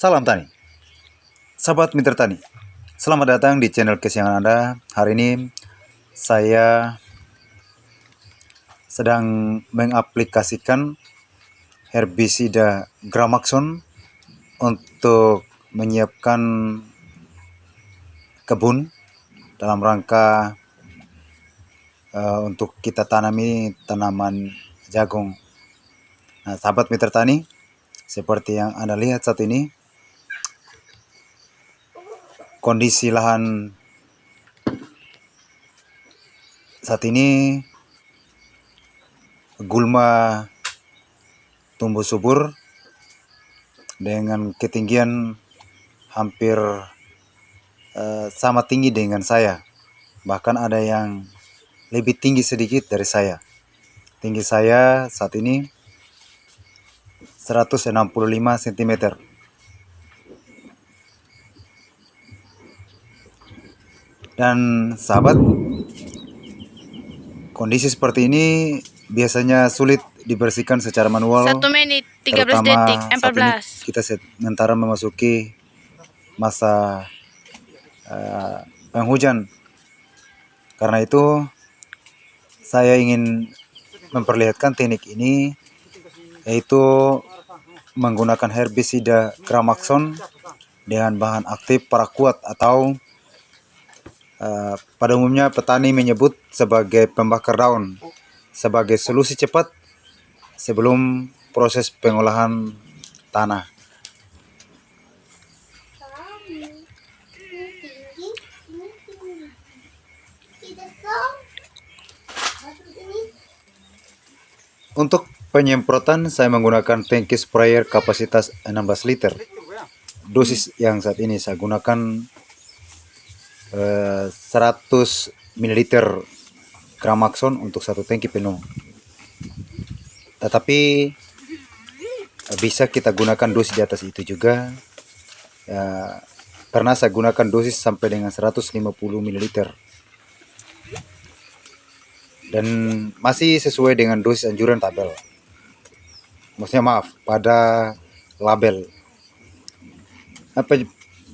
Salam Tani, sahabat mitra Tani. Selamat datang di channel kesayangan Anda. Hari ini saya sedang mengaplikasikan herbisida Gramaxon untuk menyiapkan kebun dalam rangka untuk kita tanami tanaman jagung. Nah, sahabat mitra Tani, seperti yang Anda lihat saat ini, kondisi lahan saat ini gulma tumbuh subur dengan ketinggian hampir sama tinggi dengan saya. Bahkan ada yang lebih tinggi sedikit dari saya. Tinggi saya saat ini 165 cm. Dan sahabat, kondisi seperti ini biasanya sulit dibersihkan secara manual. 1 menit 13 detik 14. Kita sementara memasuki masa penghujan. Karena itu saya ingin memperlihatkan teknik ini, yaitu menggunakan herbisida Gramaxon dengan bahan aktif paraquat atau pada umumnya petani menyebut sebagai pembakar daun, sebagai solusi cepat sebelum proses pengolahan tanah. Untuk penyemprotan saya menggunakan tangki sprayer kapasitas 16 liter. Dosis yang saat ini saya gunakan 100 ml Gramaxon untuk satu tangki penuh. Tetapi bisa kita gunakan dosis di atas itu juga. Pernah saya gunakan dosis sampai dengan 150 ml. Dan masih sesuai dengan dosis anjuran tabel. Maksudnya pada label.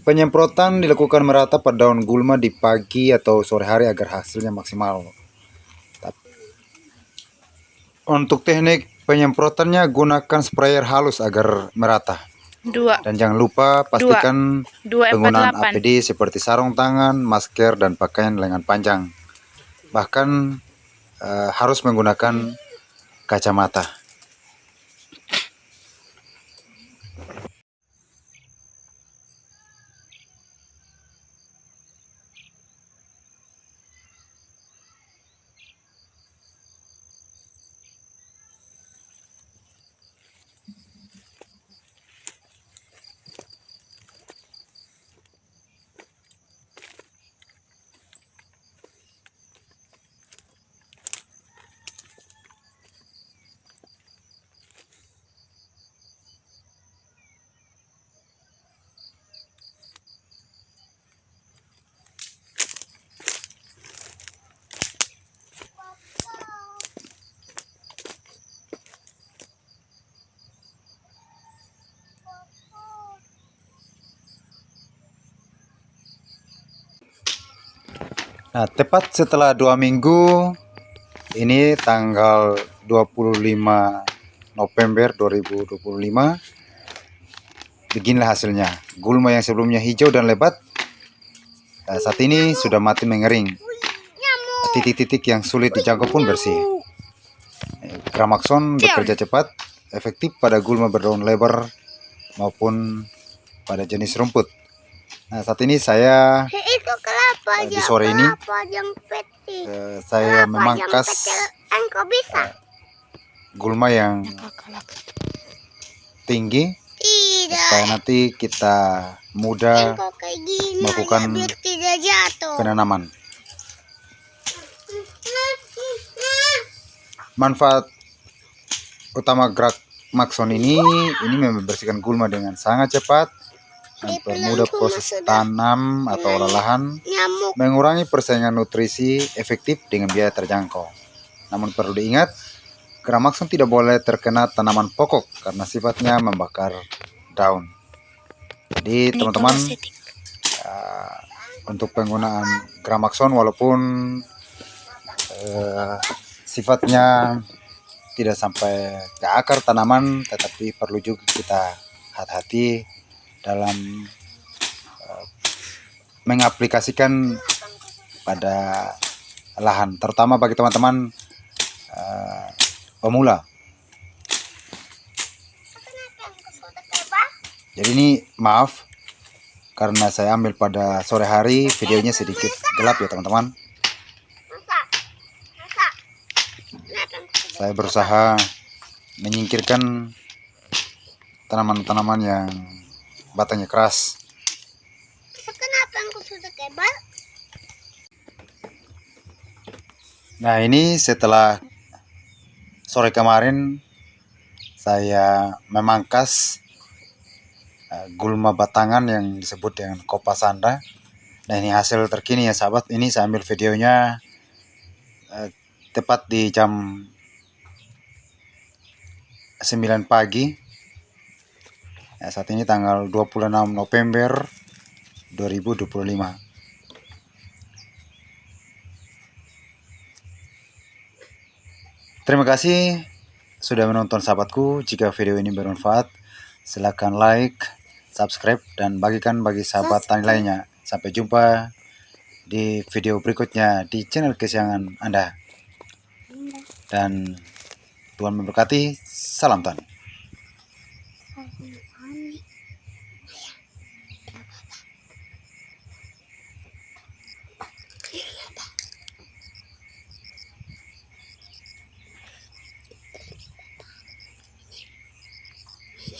Penyemprotan dilakukan merata pada daun gulma di pagi atau sore hari agar hasilnya maksimal. Untuk teknik penyemprotannya, gunakan sprayer halus agar merata. Dan jangan lupa pastikan penggunaan APD seperti sarung tangan, masker, dan pakaian lengan panjang. Bahkan harus menggunakan kacamata. Nah, tepat setelah 2 minggu, ini tanggal 25 November 2025, beginilah hasilnya. Gulma yang sebelumnya hijau dan lebat, saat ini sudah mati mengering. Titik-titik yang sulit dijangkau pun bersih. Gramaxon bekerja cepat, efektif pada gulma berdaun lebar maupun pada jenis rumput. Nah, saat ini saya di sore ini saya memangkas gulma yang tinggi supaya nanti kita mudah melakukan penanaman. Manfaat utama Gramaxon ini membersihkan gulma dengan sangat cepat, mempermudah proses tanam atau olah lahan, mengurangi persaingan nutrisi, efektif dengan biaya terjangkau. Namun perlu diingat, Gramaxon tidak boleh terkena tanaman pokok karena sifatnya membakar daun. Jadi teman-teman, untuk penggunaan Gramaxon walaupun sifatnya tidak sampai ke akar tanaman, tetapi perlu juga kita hati-hati dalam mengaplikasikan pada lahan, terutama bagi teman-teman pemula. Jadi ini maaf karena saya ambil pada sore hari, videonya sedikit gelap ya teman-teman. Saya berusaha menyingkirkan tanaman-tanaman yang batangnya keras. Nah, ini setelah sore kemarin saya memangkas gulma batangan yang disebut dengan Kopasanda. Nah, ini hasil terkini ya sahabat. Ini saya ambil videonya tepat di jam 9 pagi. Nah, saat ini tanggal 26 November 2025. Terima kasih sudah menonton sahabatku. Jika video ini bermanfaat, silakan like, subscribe, dan bagikan bagi sahabat tani lainnya. Sampai jumpa di video berikutnya di channel kesayangan Anda. Dan Tuhan memberkati. Salam tani.